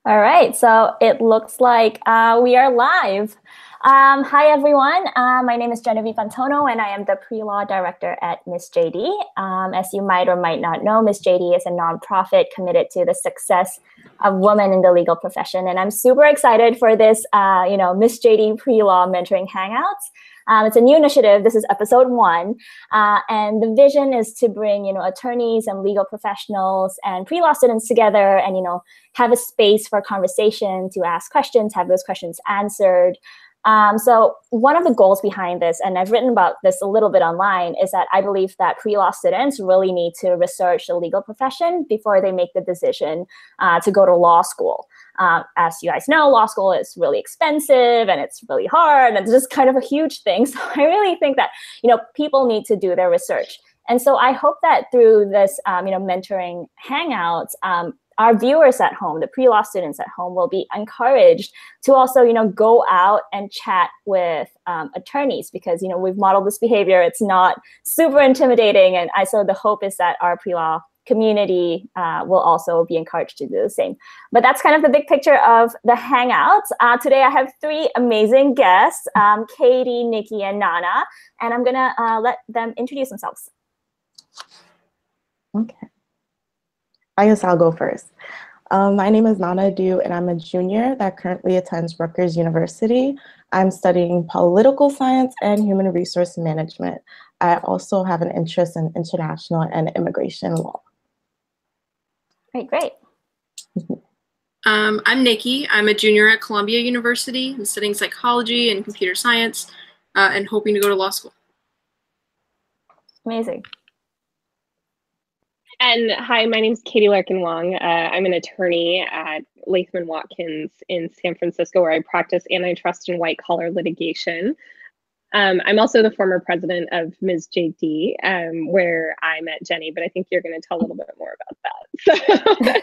All right, so it looks like we are live. Hi, everyone. My name is Genevieve Antono, and I am the pre-law director at MsJD. As you might or might not know, MsJD is a nonprofit committed to the success of women in the legal profession. And I'm super excited for this, MsJDPreLaw Mentoring Hangouts. It's a new initiative. This is episode 1. And the vision is to bring, attorneys and legal professionals and pre-law students together and, have a space for conversation, to ask questions, have those questions answered. So one of the goals behind this, and I've written about this a little bit online, is that I believe that pre-law students really need to research the legal profession before they make the decision to go to law school. As you guys know, law school is really expensive and it's really hard and it's just kind of a huge thing. So I really think that, people need to do their research. And so I hope that through this, mentoring hangouts, our viewers at home, the pre-law students at home, will be encouraged to also, go out and chat with attorneys because, we've modeled this behavior. It's not super intimidating. And so the hope is that our pre-law community will also be encouraged to do the same. But that's kind of the big picture of the Hangouts. Today I have 3 amazing guests, Katie, Nikki, and Nana, and I'm gonna let them introduce themselves. Okay. I guess I'll go first. My name is Nana Du, and I'm a junior that currently attends Rutgers University. I'm studying political science and human resource management. I also have an interest in international and immigration law. Great. I'm Nikki. I'm a junior at Columbia University. I'm studying psychology and computer science and hoping to go to law school. Amazing. And hi, my name is Katie Larkin-Wong. I'm an attorney at Latham Watkins in San Francisco, where I practice antitrust and white-collar litigation. I'm also the former president of MsJD, where I met Jenny, but I think you're going to tell a little bit more about that.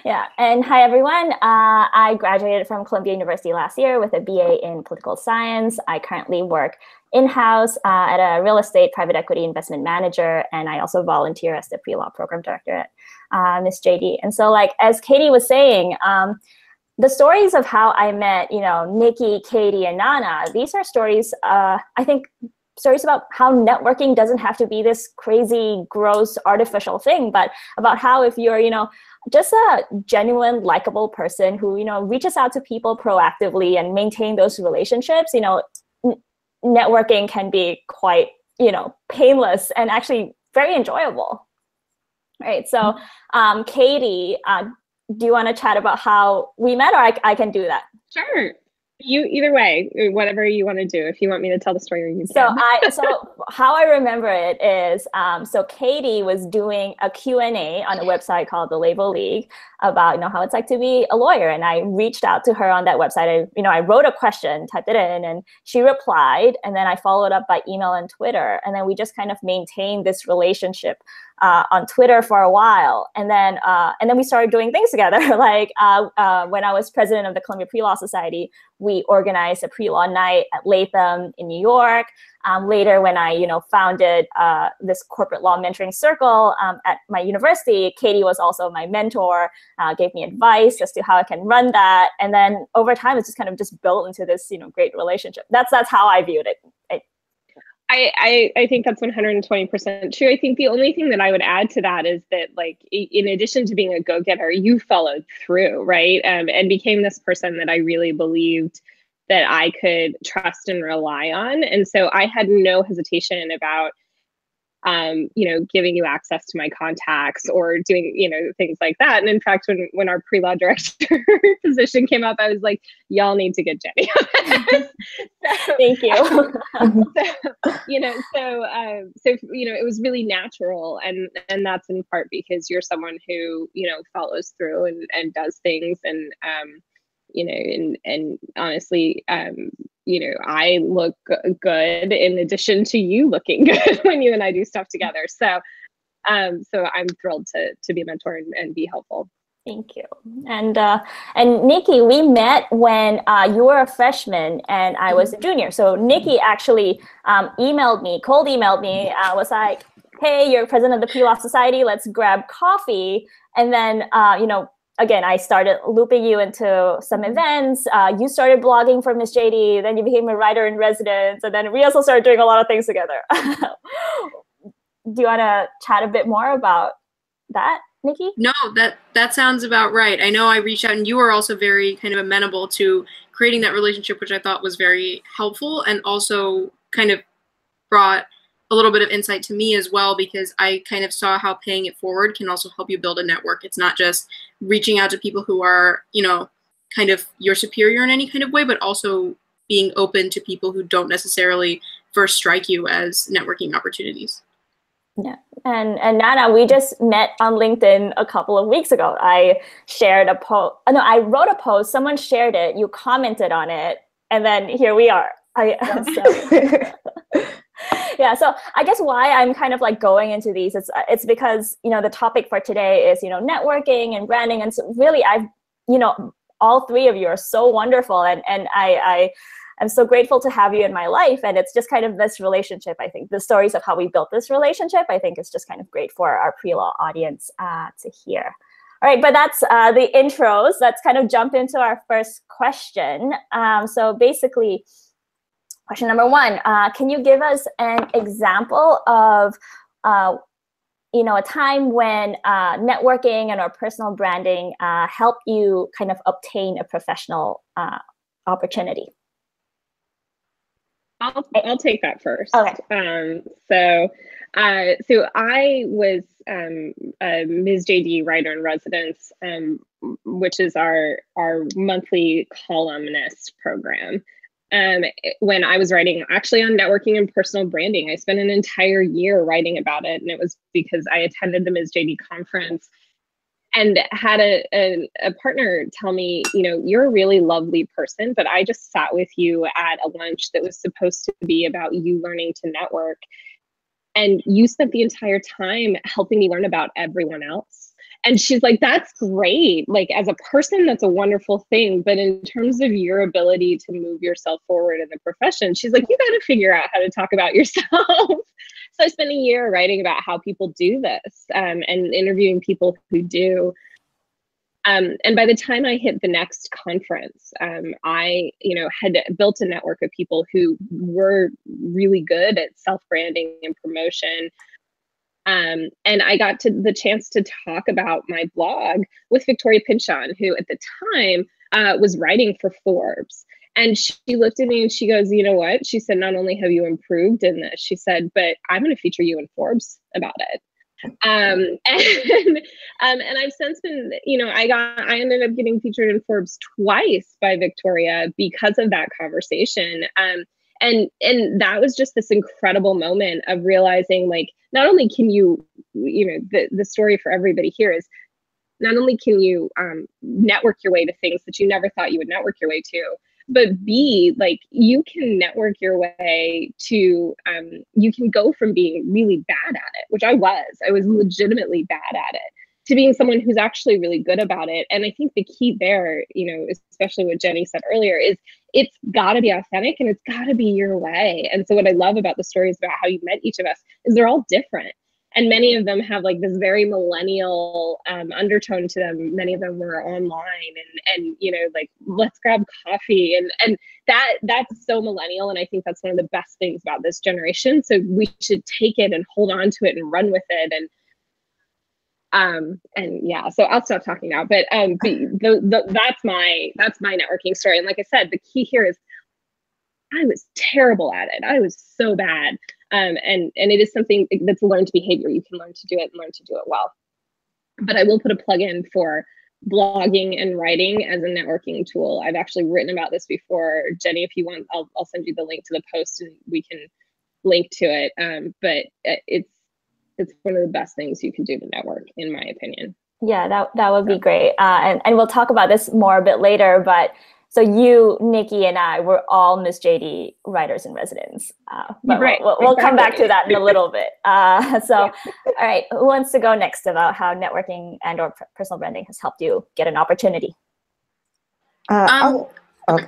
Yeah, and hi, everyone. I graduated from Columbia University last year with a BA in political science. I currently work in-house at a real estate private equity investment manager, and I also volunteer as the pre-law program director at MsJD. And so, as Katie was saying, the stories of how I met, Nikki, Katie, and Nana, these are stories, I think, stories about how networking doesn't have to be this crazy, gross, artificial thing, but about how if you're, just a genuine, likable person who, reaches out to people proactively and maintain those relationships, networking can be quite, painless and actually very enjoyable. Right. So, Katie, do you want to chat about how we met, or I can do that? Sure. Either way, whatever you want to do. If you want me to tell the story, or you can. So how I remember it is, so Katie was doing a Q&A on a website called the Label League about, how it's like to be a lawyer. And I reached out to her on that website. I wrote a question, typed it in, and she replied. And then I followed up by email and Twitter. And then we just kind of maintained this relationship on Twitter for a while. And then we started doing things together. When I was president of the Columbia Pre-Law Society, we organized a pre-law night at Latham in New York. Later, when I, founded this corporate law mentoring circle at my university, Katie was also my mentor, gave me advice as to how I can run that. And then over time, it's just kind of just built into this, great relationship. That's how I viewed it. I think that's 120% true. I think the only thing that I would add to that is that, in addition to being a go-getter, you followed through, right? And became this person that I really believed that I could trust and rely on. And so I had no hesitation about, giving you access to my contacts or doing, things like that. And in fact, when our pre-law director position came up, I was like, y'all need to get Jenny. Thank you. It was really natural. And that's in part because you're someone who, follows through and does things. And, and honestly, I look good in addition to you looking good when you and I do stuff together. So I'm thrilled to be a mentor and be helpful. Thank you. And Nikki, we met when you were a freshman and I was a junior. So Nikki actually cold emailed me, was like, hey, you're president of the Pre-Law Society, let's grab coffee. And then, again, I started looping you into some events. You started blogging for MsJD, then you became a writer in residence, and then we also started doing a lot of things together. Do you want to chat a bit more about that, Nikki? No, that sounds about right. I know I reached out, and you were also very kind of amenable to creating that relationship, which I thought was very helpful, and also kind of brought a little bit of insight to me as well, because I kind of saw how paying it forward can also help you build a network. It's not just reaching out to people who are, you know, kind of your superior in any kind of way, but also being open to people who don't necessarily first strike you as networking opportunities. Yeah, and Nana, we just met on LinkedIn a couple of weeks ago. I shared a post. No, I wrote a post. Someone shared it. You commented on it, and then here we are. Yeah, so I guess why I'm kind of like going into these, it's because, you know, the topic for today is, you know, networking and branding, and so really you know, all three of you are so wonderful, and I'm so grateful to have you in my life. And it's just kind of this relationship. I think the stories of how we built this relationship, I think is just kind of great for our pre-law audience to hear. All right, but that's the intros. Let's kind of jump into our first question. So basically, question number one, can you give us an example of you know, a time when networking and or personal branding helped you kind of obtain a professional opportunity? I'll take that first. Okay. So I was a MsJD writer in residence, which is our monthly columnist program. When I was writing actually on networking and personal branding, I spent an entire year writing about it, and it was because I attended the MsJD conference and had a partner tell me, you know, you're a really lovely person, but I just sat with you at a lunch that was supposed to be about you learning to network. And you spent the entire time helping me learn about everyone else. And she's like, that's great. Like, as a person, that's a wonderful thing. But in terms of your ability to move yourself forward in the profession, she's like, you got to figure out how to talk about yourself. So I spent a year writing about how people do this, and interviewing people who do. And by the time I hit the next conference, I, you know, had built a network of people who were really good at self-branding and promotion. And I got the chance to talk about my blog with Victoria Pinchon, who at the time was writing for Forbes. And she looked at me and she goes, you know what? She said, not only have you improved in this, she said, but I'm going to feature you in Forbes about it. And I've since been, you know, I ended up getting featured in Forbes twice by Victoria because of that conversation. And that was just this incredible moment of realizing, like, not only can you, you know, the story for everybody here is not only can you network your way to things that you never thought you would network your way to, but B, like, you can network your way to, you can go from being really bad at it, which I was legitimately bad at it, to being someone who's actually really good about it. And I think the key there, you know, especially what Jenny said earlier, is it's got to be authentic and it's got to be your way. And so what I love about the stories about how you met each of us is they're all different. And many of them have like this very millennial undertone to them. Many of them were online and you know, like, let's grab coffee. And that's so millennial. And I think that's one of the best things about this generation. So we should take it and hold on to it and run with it. And yeah, so I'll stop talking now. But that's my networking story. And like I said, the key here is I was terrible at it. I was so bad. And it is something that's learned behavior. You can learn to do it and learn to do it well. But I will put a plug in for blogging and writing as a networking tool. I've actually written about this before. Jenny, if you want, I'll send you the link to the post and we can link to it. But it's one of the best things you can do to network, in my opinion. Yeah, that would be great. And we'll talk about this more a bit later, but so you, Nikki, and I were all MsJD writers in residence. But right, we'll come back to that in a little bit. All right, who wants to go next about how networking and or personal branding has helped you get an opportunity? Okay.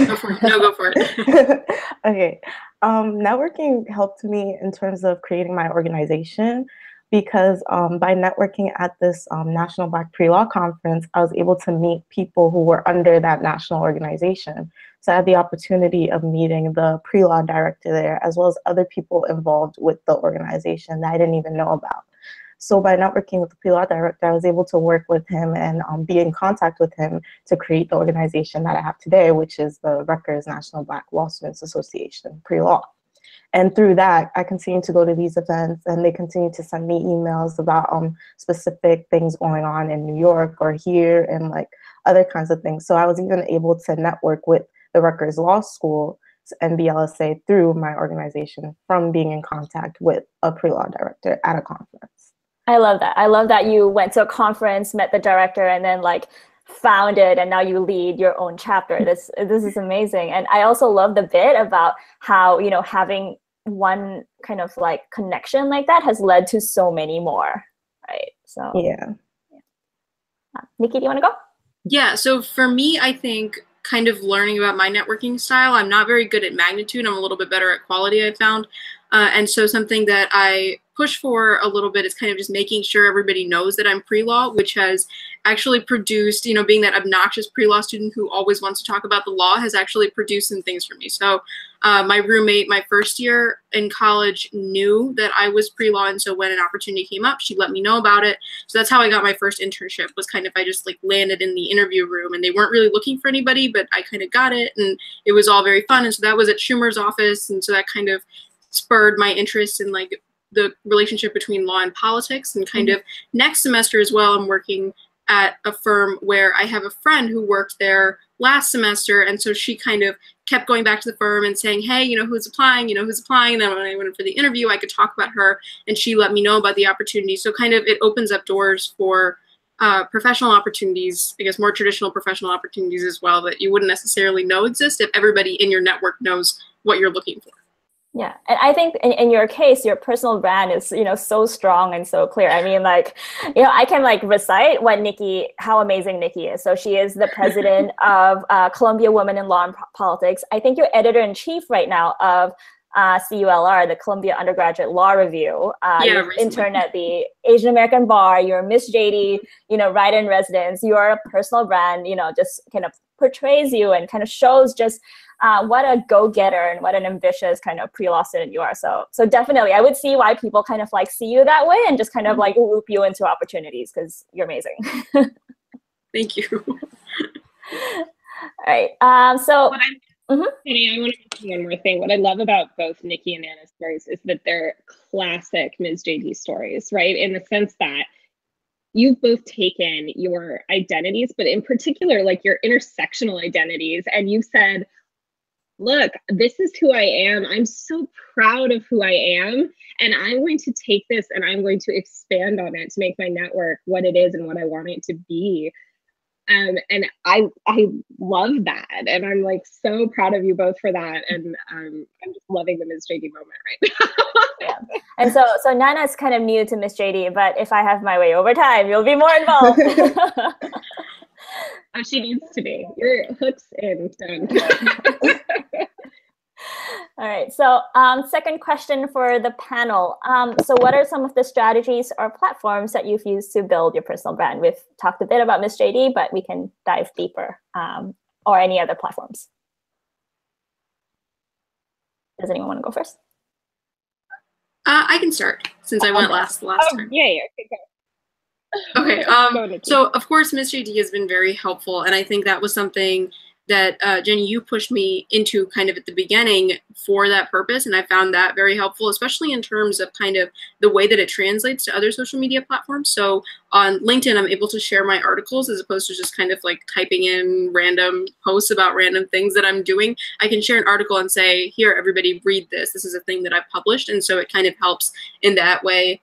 Go for it. No, go for it. Okay. Networking helped me in terms of creating my organization. because by networking at this National Black Pre-Law Conference, I was able to meet people who were under that national organization. So I had the opportunity of meeting the pre-law director there, as well as other people involved with the organization that I didn't even know about. So by networking with the pre-law director, I was able to work with him and be in contact with him to create the organization that I have today, which is the Rutgers National Black Law Students Association, pre-law. And through that, I continue to go to these events, and they continue to send me emails about specific things going on in New York or here and like other kinds of things. So I was even able to network with the Rutgers Law School and BLSA through my organization from being in contact with a pre-law director at a conference. I love that. I love that you went to a conference, met the director, and then like founded, and now you lead your own chapter. This is amazing. And I also love the bit about how, you know, having one kind of like connection like that has led to so many more, right? So yeah. Nikki, do you want to go? Yeah, so for me, I think kind of learning about my networking style, I'm not very good at magnitude. I'm a little bit better at quality, I found. And so something that I push for a little bit is kind of just making sure everybody knows that I'm pre-law, which has actually produced, you know, being that obnoxious pre-law student who always wants to talk about the law, has actually produced some things for me. So my roommate, my first year in college, knew that I was pre-law, and so when an opportunity came up, she let me know about it. So that's how I got my first internship, was kind of, I just like landed in the interview room, and they weren't really looking for anybody, but I kind of got it, and it was all very fun. And so that was at Schumer's office, and so that kind of spurred my interest in like the relationship between law and politics. And kind of next semester as well, I'm working at a firm where I have a friend who worked there last semester, and so she kind of kept going back to the firm and saying, hey, you know, who's applying, and then when I went for the interview, I could talk about her, and she let me know about the opportunity. So kind of it opens up doors for professional opportunities, I guess more traditional professional opportunities as well, that you wouldn't necessarily know exist if everybody in your network knows what you're looking for. Yeah, and I think in your case, your personal brand is, you know, so strong and so clear. I mean, like, you know, I can like recite how amazing Nikki is. So she is the president of Columbia Women in Law and Politics. I think you're editor-in-chief right now of CULR, the Columbia Undergraduate Law Review. You're intern at the Asian American Bar. You're MsJD, you know, writer-in-residence. You are a personal brand, you know, just kind of portrays you and kind of shows just what a go-getter and what an ambitious kind of pre-law student you are. So definitely, I would see why people kind of like see you that way and just kind of like loop you into opportunities, because you're amazing. Thank you. All right. So I want to mention one more thing. What I love about both Nikki and Anna's stories is that they're classic MsJD stories, right? In the sense that you've both taken your identities, but in particular, like your intersectional identities, and you've said, look, this is who I am. I'm so proud of who I am. And I'm going to take this and I'm going to expand on it to make my network what it is and what I want it to be. And I love that. And I'm like so proud of you both for that. And I'm just loving the MsJD moment right now. Yeah. And so Nana's kind of new to MsJD, but if I have my way over time, you'll be more involved. Oh, she needs to be. Your hook's in. Done. All right. So second question for the panel. So what are some of the strategies or platforms that you've used to build your personal brand? We've talked a bit about MsJD, but we can dive deeper, or any other platforms. Does anyone want to go first? I can start, since I went last time. Yeah. Okay. So of course, MsJD has been very helpful, and I think that was something that Jenny, you pushed me into kind of at the beginning for that purpose, and I found that very helpful, especially in terms of kind of the way that it translates to other social media platforms. So on LinkedIn, I'm able to share my articles as opposed to just kind of like typing in random posts about random things that I'm doing. I can share an article and say, here, everybody read this. This is a thing that I've published, and so it kind of helps in that way.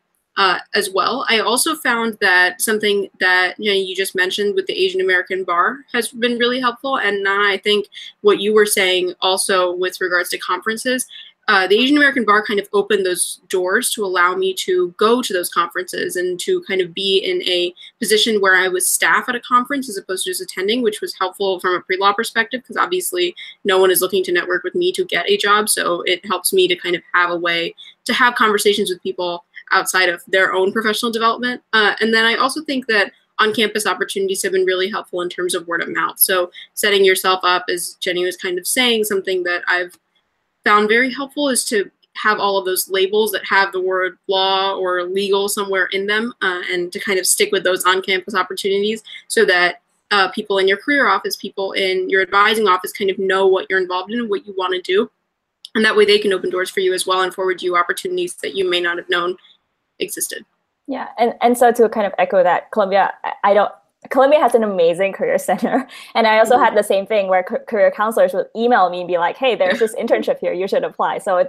As well. I also found that something that you just mentioned with the Asian American Bar has been really helpful. And Nana, I think what you were saying also with regards to conferences, the Asian American Bar kind of opened those doors to allow me to go to those conferences and to kind of be in a position where I was staff at a conference as opposed to just attending, which was helpful from a pre-law perspective, because obviously no one is looking to network with me to get a job. So it helps me to kind of have a way to have conversations with people outside of their own professional development. And then I also think that on-campus opportunities have been really helpful in terms of word of mouth. So setting yourself up, as Jenny was kind of saying, something that I've found very helpful is to have all of those labels that have the word law or legal somewhere in them, and to kind of stick with those on-campus opportunities so that people in your career office, people in your advising office kind of know what you're involved in and what you want to do. And that way they can open doors for you as well and forward you opportunities that you may not have known existed. Yeah, and so to kind of echo that, Columbia has an amazing career center. And I also had the same thing where career counselors would email me and be like, hey, there's this internship here, you should apply. So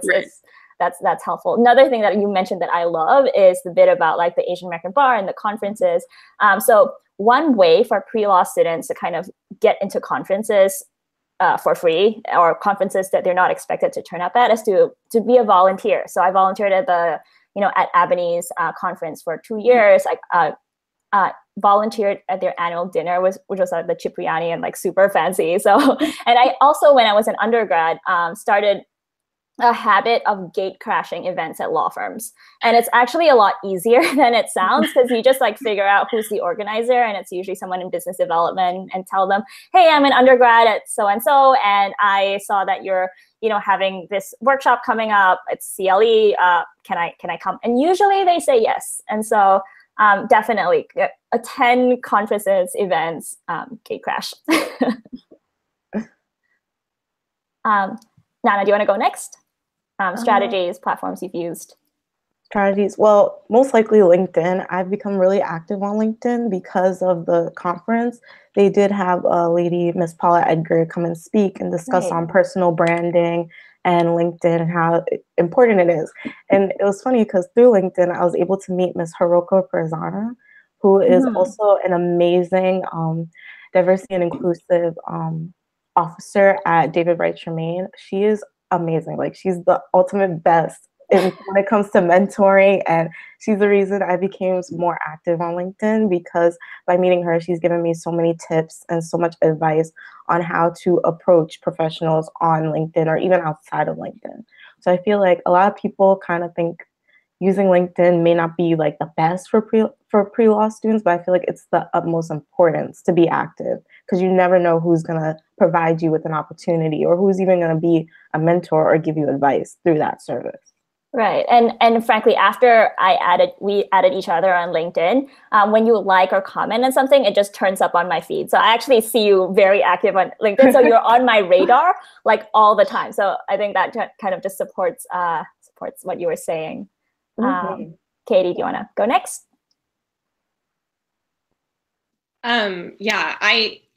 that's helpful. Another thing that you mentioned that I love is the bit about like the Asian American Bar and the conferences. So one way for pre-law students to kind of get into conferences for free, or conferences that they're not expected to turn up at, is to be a volunteer. So I volunteered at at Ebony's conference for 2 years. I volunteered at their annual dinner, which was the Cipriani and like super fancy. So, and I also, when I was an undergrad, started a habit of gate crashing events at law firms. And it's actually a lot easier than it sounds, because you just like figure out who's the organizer, and it's usually someone in business development, and tell them, hey, I'm an undergrad at so-and-so, and I saw that you're having this workshop coming up. It's CLE. Can I come? And usually they say yes. And so definitely attend conferences, events, gate crash. Nana, do you want to go next? Strategies, platforms you've used. Strategies. Well, most likely LinkedIn. I've become really active on LinkedIn because of the conference. They did have a lady, Miss Paula Edgar, come and speak and discuss on personal branding and LinkedIn and how important it is. And it was funny because through LinkedIn, I was able to meet Miss Hiroko Perzana, who is also an amazing diversity and inclusive officer at David Wright Tremaine. She is amazing. Like, she's the ultimate best when it comes to mentoring, and she's the reason I became more active on LinkedIn, because by meeting her, she's given me so many tips and so much advice on how to approach professionals on LinkedIn or even outside of LinkedIn. So I feel like a lot of people kind of think using LinkedIn may not be like the best for pre-law students, but I feel like it's the utmost importance to be active, because you never know who's going to provide you with an opportunity or who's even going to be a mentor or give you advice through that service. Right. And frankly, after we added each other on LinkedIn, when you like or comment on something, it just turns up on my feed. So I actually see you very active on LinkedIn. So you're on my radar like all the time. So I think that kind of just supports what you were saying. Katie, do you want to go next? Yeah,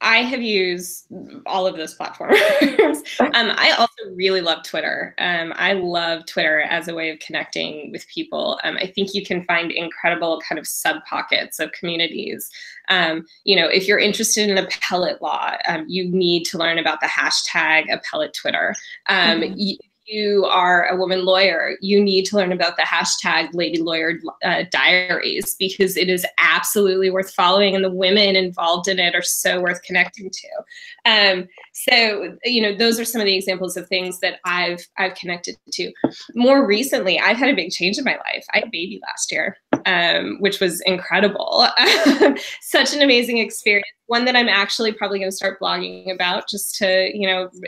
I have used all of those platforms. I also really love Twitter. I love Twitter as a way of connecting with people. I think you can find incredible kind of sub-pockets of communities. If you're interested in appellate law, you need to learn about the hashtag appellate Twitter. You are a woman lawyer, you need to learn about the hashtag Lady Lawyer Diaries, because it is absolutely worth following, and the women involved in it are so worth connecting to. So those are some of the examples of things that I've connected to. More recently, I've had a big change in my life. I had a baby last year, which was incredible. Such an amazing experience. One that I'm actually probably going to start blogging about, just to,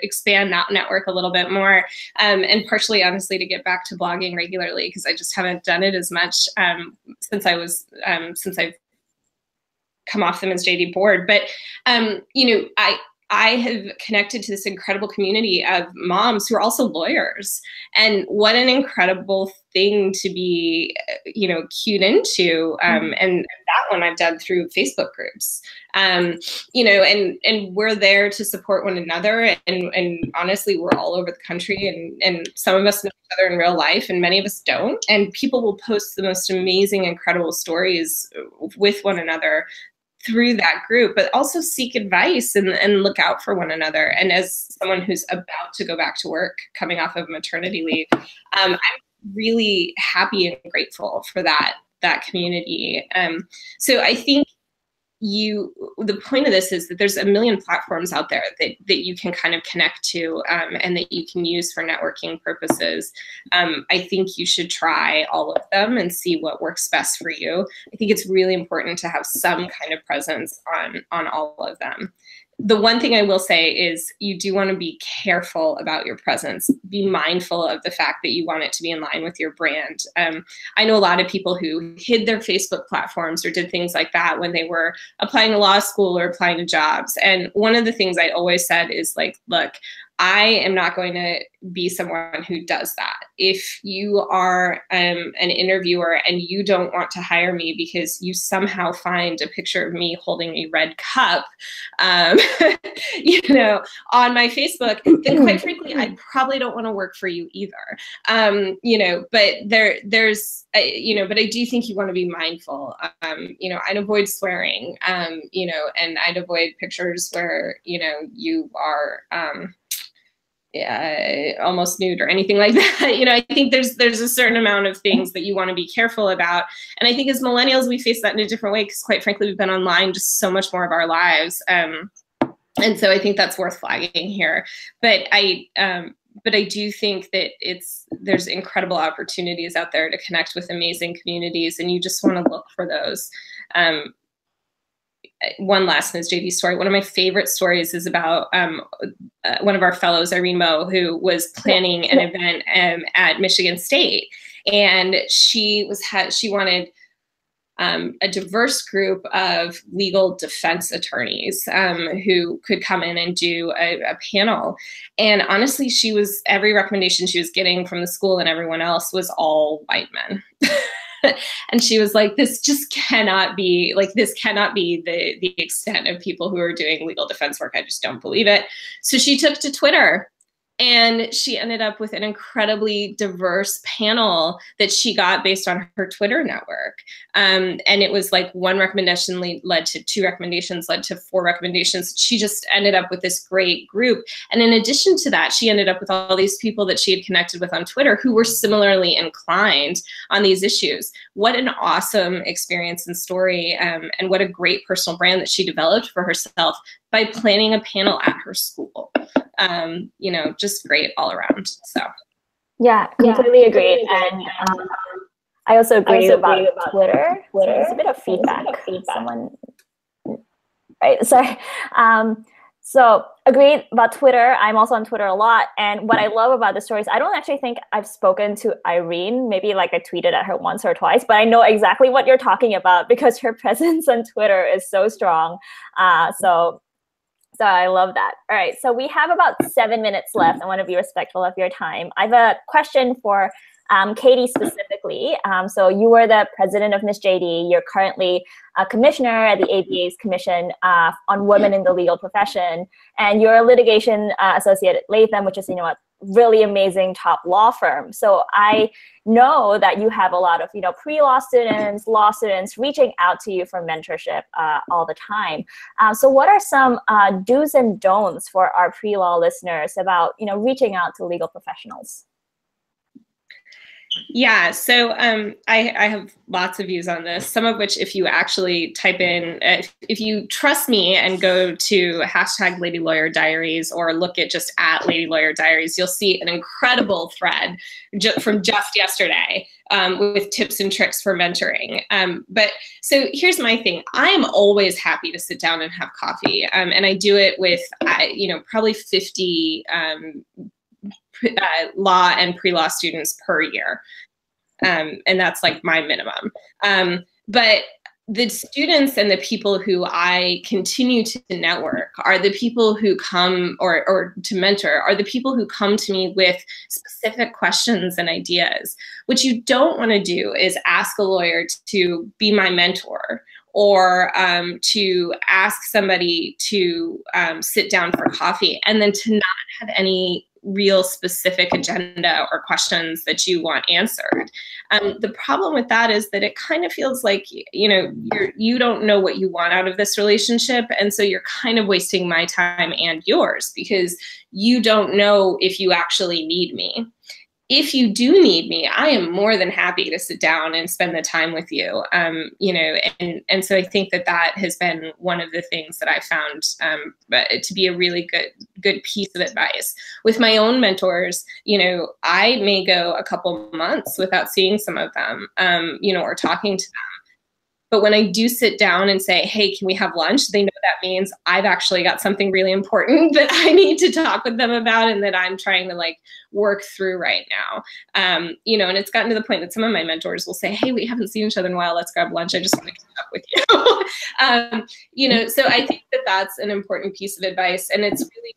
expand that network a little bit more. And partially, honestly, to get back to blogging regularly, because I just haven't done it as much since I've come off the MsJD board. But, I have connected to this incredible community of moms who are also lawyers. And what an incredible thing to be, cued into. And that one I've done through Facebook groups. And we're there to support one another. And honestly, we're all over the country, and some of us know each other in real life and many of us don't. And people will post the most amazing, incredible stories with one another through that group, but also seek advice and look out for one another. And as someone who's about to go back to work, coming off of maternity leave, I'm really happy and grateful for that community. So I think the point of this is that there's a million platforms out there that you can kind of connect to and that you can use for networking purposes. I think you should try all of them and see what works best for you. I think it's really important to have some kind of presence on all of them. The one thing I will say is you do want to be careful about your presence. Be mindful of the fact that you want it to be in line with your brand. I know a lot of people who hid their Facebook platforms or did things like that when they were applying to law school or applying to jobs. And one of the things I always said is like, look, I am not going to be someone who does that. If you are an interviewer and you don't want to hire me because you somehow find a picture of me holding a red cup, you know, on my Facebook, then quite frankly, I probably don't want to work for you either. You know, but there's, you know, but I do think you want to be mindful. You know, I'd avoid swearing, you know, and I'd avoid pictures where, you know, you are, almost nude or anything like that. You know, I think there's a certain amount of things that you want to be careful about. And I think as millennials, we face that in a different way because quite frankly, we've been online just so much more of our lives. And so I think that's worth flagging here. But I do think that there's incredible opportunities out there to connect with amazing communities, and you just want to look for those. One last MsJD story. One of my favorite stories is about one of our fellows, Irene Moe, who was planning an event at Michigan State, and she wanted a diverse group of legal defense attorneys who could come in and do a panel. And honestly, every recommendation she was getting from the school and everyone else was all white men. And she was like, this just cannot be, like, this cannot be the extent of people who are doing legal defense work. I just don't believe it. So she took to Twitter, and she ended up with an incredibly diverse panel that she got based on her Twitter network. And it was like one recommendation led to 2 recommendations, led to 4 recommendations. She just ended up with this great group. And in addition to that, she ended up with all these people that she had connected with on Twitter who were similarly inclined on these issues. What an awesome experience and story, and what a great personal brand that she developed for herself by planning a panel at her school. You know, just great all around. So yeah, completely agree. And I also agree about Twitter. So there's a bit of feedback. Someone, right? Sorry. So agreed about Twitter. I'm also on Twitter a lot. And what I love about the stories, I don't actually think I've spoken to Irene. Maybe like I tweeted at her once or twice, but I know exactly what you're talking about because her presence on Twitter is so strong. So I love that. All right, so we have about 7 minutes left. I want to be respectful of your time. I have a question for Katie specifically. So you were the president of MsJD. You're currently a commissioner at the ABA's Commission on Women in the Legal Profession, and you're a litigation associate at Latham, which is, you know, a really amazing top law firm. So I know that you have a lot of, you know, pre-law students, law students reaching out to you for mentorship all the time. So what are some do's and don'ts for our pre-law listeners about, you know, reaching out to legal professionals? Yeah, so I have lots of views on this, some of which if you actually type in, if you trust me and go to #LadyLawyerDiaries or look at just @LadyLawyerDiaries, you'll see an incredible thread from just yesterday with tips and tricks for mentoring. But so here's my thing. I am always happy to sit down and have coffee. And I do it with, you know, probably 50 law and pre-law students per year. And that's like my minimum. But the students and the people who I continue to network are the people who come, or to mentor, are the people who come to me with specific questions and ideas. What you don't want to do is ask a lawyer to be my mentor, or to ask somebody to sit down for coffee and then to not have any real specific agenda or questions that you want answered. The problem with that is that it kind of feels like, you know, you don't know what you want out of this relationship. And so you're kind of wasting my time and yours because you don't know if you actually need me. If you do need me, I am more than happy to sit down and spend the time with you. You know, and so I think that that has been one of the things that I found to be a really good piece of advice. With my own mentors, you know, I may go a couple months without seeing some of them, you know, or talking to them. But when I do sit down and say, hey, can we have lunch? They know that means I've actually got something really important that I need to talk with them about and that I'm trying to like work through right now. You know, and it's gotten to the point that some of my mentors will say, hey, we haven't seen each other in a while. Let's grab lunch. I just want to catch up with you. You know, so I think that that's an important piece of advice. And it's really,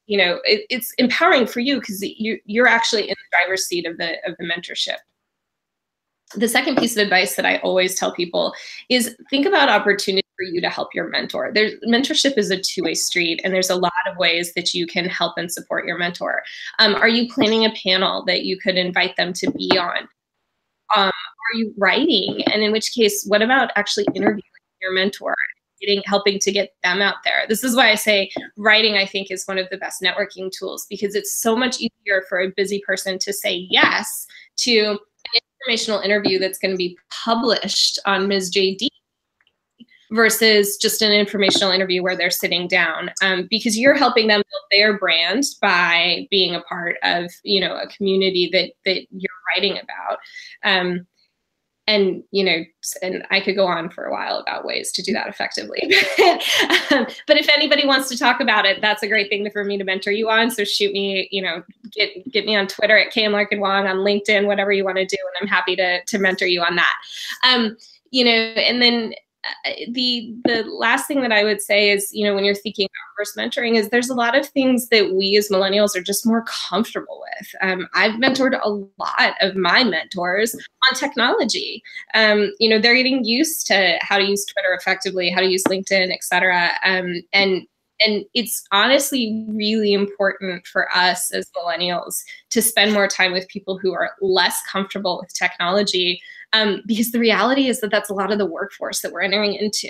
you know, it's empowering for you because you're actually in the driver's seat of the mentorship. The second piece of advice that I always tell people is think about opportunity for you to help your mentor. Mentorship is a two-way street, and there's a lot of ways that you can help and support your mentor. Are you planning a panel that you could invite them to be on? Are you writing? And in which case, what about actually interviewing your mentor? Helping to get them out there. This is why I say writing, I think, is one of the best networking tools because it's so much easier for a busy person to say yes to an informational interview that's going to be published on MsJD versus just an informational interview where they're sitting down, because you're helping them build their brand by being a part of, you know, a community that you're writing about. And, you know, and I could go on for a while about ways to do that effectively. But if anybody wants to talk about it, that's a great thing for me to mentor you on. So shoot me, you know, get me on Twitter at Larkin-Wong, on LinkedIn, whatever you want to do. And I'm happy to mentor you on that. You know, and then the last thing that I would say is, you know, when you're thinking about reverse mentoring is there's a lot of things that we as millennials are just more comfortable with. I've mentored a lot of my mentors on technology. You know, they're getting used to how to use Twitter effectively, how to use LinkedIn, et cetera. And it's honestly really important for us as millennials to spend more time with people who are less comfortable with technology. Because the reality is that that's a lot of the workforce that we're entering into.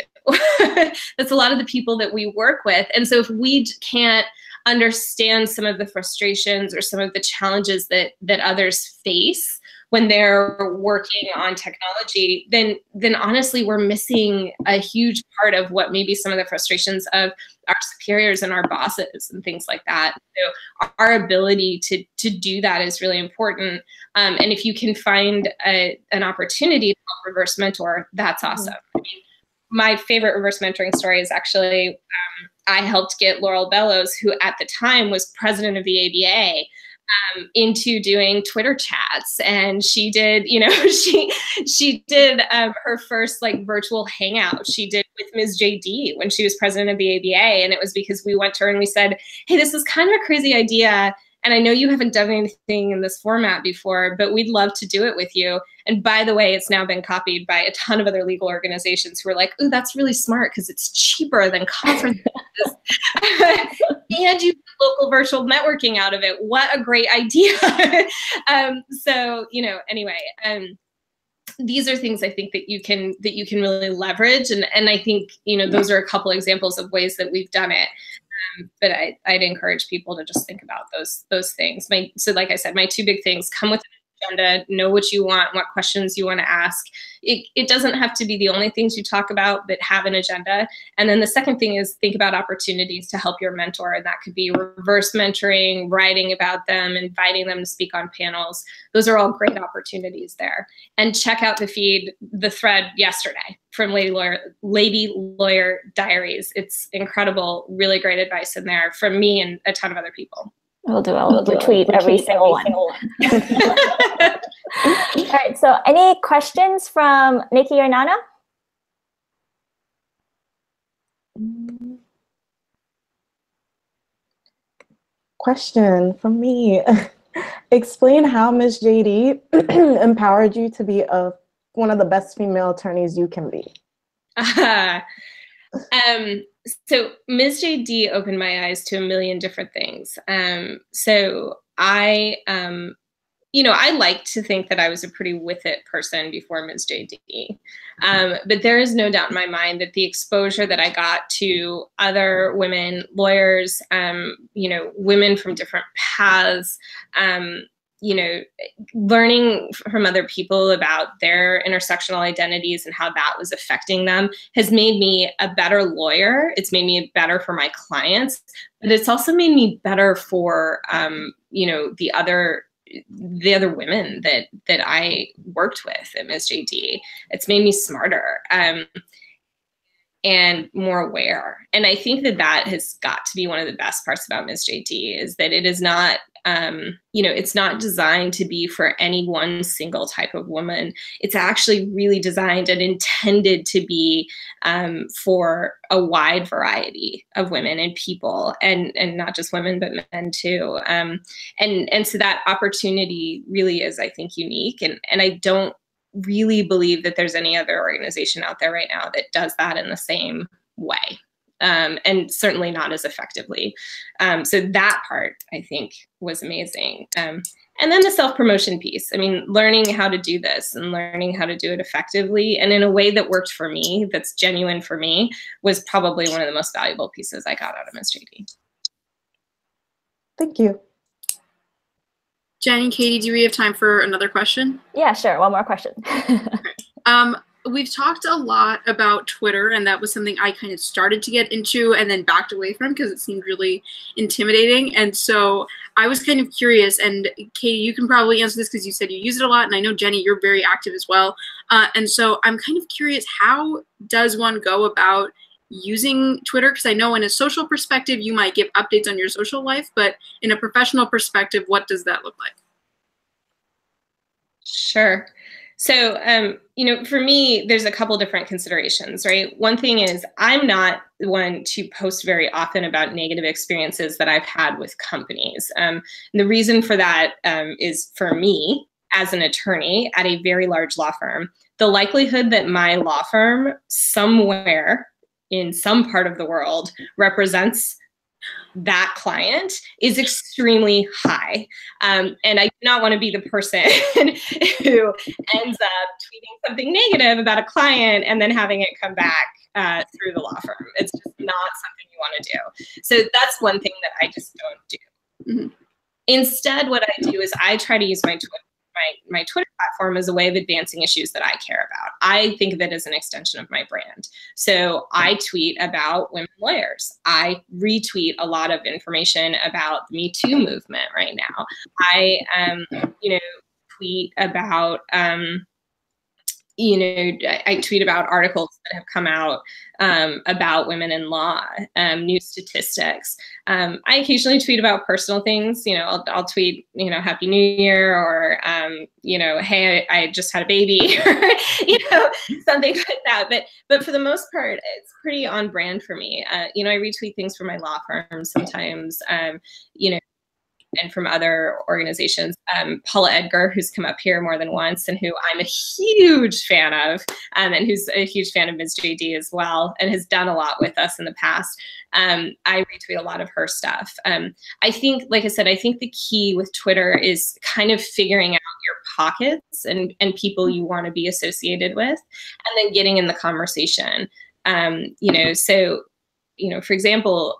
That's a lot of the people that we work with. And so if we can't understand some of the frustrations or some of the challenges that others face when they're working on technology, then honestly, we're missing a huge part of what maybe some of the frustrations of our superiors and our bosses and things like that. So our ability to do that is really important. And if you can find an opportunity to help reverse mentor, that's awesome. I mean, my favorite reverse mentoring story is actually, I helped get Laurel Bellows, who at the time was president of the ABA, into doing Twitter chats. And she did, you know, she did her first like virtual hangout. She did with MsJD when she was president of the ABA. And it was because we went to her and we said, hey, this is kind of a crazy idea. And I know you haven't done anything in this format before, but we'd love to do it with you. And by the way, it's now been copied by a ton of other legal organizations who are like, ooh, that's really smart because it's cheaper than conferences. And you get local virtual networking out of it. What a great idea. So, you know, anyway, these are things I think that you can really leverage. And I think, you know, those are a couple examples of ways that we've done it. But I'd encourage people to just think about those things. So like I said, my two big things: come with an agenda, know what you want, what questions you want to ask. It doesn't have to be the only things you talk about, but have an agenda. And then the second thing is think about opportunities to help your mentor. And that could be reverse mentoring, writing about them, inviting them to speak on panels. Those are all great opportunities there. And check out the thread yesterday from Lady Lawyer Diaries. It's incredible, really great advice in there from me and a ton of other people. I'll retweet every single one. All right, so any questions from Nikki or Nana? Question from me. Explain how MsJD empowered you to be one of the best female attorneys you can be. So Ms. JD opened my eyes to a million different things. So I, I like to think that I was a pretty with it person before Ms. JD. But there is no doubt in my mind that the exposure that I got to other women, lawyers, women from different paths, learning from other people about their intersectional identities and how that was affecting them has made me a better lawyer. It's made me better for my clients, but it's also made me better for, the other women that I worked with at MsJD. It's made me smarter and more aware. And I think that has got to be one of the best parts about MsJD is that it is not, it's not designed to be for any one single type of woman. It's actually really designed and intended to be for a wide variety of women and people, and not just women, but men too. And so that opportunity really is, I think, unique. And I don't really believe that there's any other organization out there right now that does that in the same way. And certainly not as effectively. So that part, I think, was amazing. And then the self-promotion piece. I mean, learning how to do this and learning how to do it effectively and in a way that worked for me, that's genuine for me, was probably one of the most valuable pieces I got out of MsJD. Thank you. Jenny, Katie, do we have time for another question? Yeah, sure. One more question. We've talked a lot about Twitter, and that was something I kind of started to get into and then backed away from because it seemed really intimidating. And so I was kind of curious, and Katie, you can probably answer this because you said you use it a lot, and I know, Jenny, you're very active as well. And so I'm kind of curious, how does one go about using Twitter? Because I know in a social perspective, you might give updates on your social life, but in a professional perspective, what does that look like? Sure. So, for me, there's a couple different considerations, right? One thing is I'm not one to post very often about negative experiences that I've had with companies. And the reason for that is for me as an attorney at a very large law firm, the likelihood that my law firm somewhere in some part of the world represents that client is extremely high. And I do not want to be the person who ends up tweeting something negative about a client and then having it come back through the law firm. It's just not something you want to do. So that's one thing that I just don't do. Mm-hmm. Instead, what I do is I try to use my Twitter platform as a way of advancing issues that I care about. I think of it as an extension of my brand. So I tweet about women lawyers. I retweet a lot of information about the Me Too movement right now. I, tweet about, I tweet about articles that have come out about women in law, new statistics. I occasionally tweet about personal things. I'll tweet, Happy New Year, or, hey, I just had a baby, or, something like that. But for the most part, it's pretty on brand for me. I retweet things from my law firm sometimes, and from other organizations. Paula Edgar, who's come up here more than once and who I'm a huge fan of, and who's a huge fan of MsJD as well, and has done a lot with us in the past. I retweet a lot of her stuff. I think, like I said, I think the key with Twitter is kind of figuring out your pockets and people you want to be associated with, and then getting in the conversation. For example,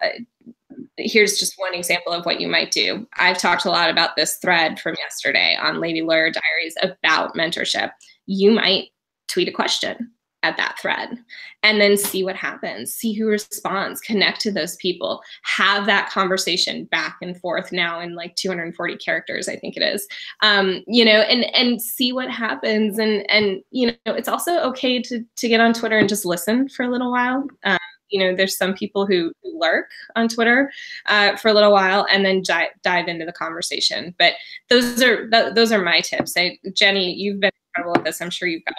here's just one example of what you might do. I've talked a lot about this thread from yesterday on Lady Lawyer Diaries about mentorship. You might tweet a question at that thread and then see what happens, see who responds, connect to those people, have that conversation back and forth now in like 240 characters, I think it is, and see what happens. And it's also okay to get on Twitter and just listen for a little while. There's some people who lurk on Twitter for a little while and then dive into the conversation. But those are my tips. Jenny, you've been incredible at this. I'm sure you've got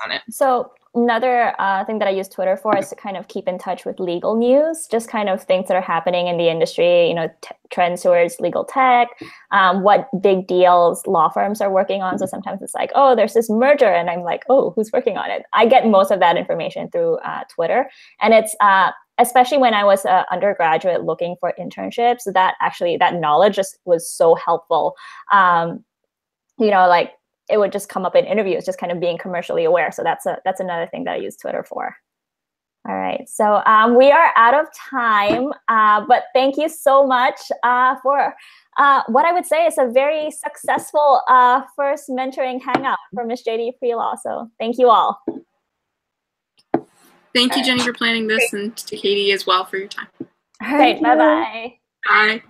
on it. So another thing that I use Twitter for is to kind of keep in touch with legal news, just kind of things that are happening in the industry, you know, trends towards legal tech, what big deals law firms are working on. So sometimes it's like, oh, there's this merger, and I'm like, oh, who's working on it? I get most of that information through Twitter, and it's especially when I was an undergraduate looking for internships, that knowledge just was so helpful. You know, like it would just come up in interviews, just kind of being commercially aware. So that's another thing that I use Twitter for. All right, so we are out of time, but thank you so much for what I would say is a very successful first mentoring hangout for MsJDPreLaw. So thank you all. Thank you, Jenny, for planning this, and to Katie as well for your time. All right, bye-bye. Bye.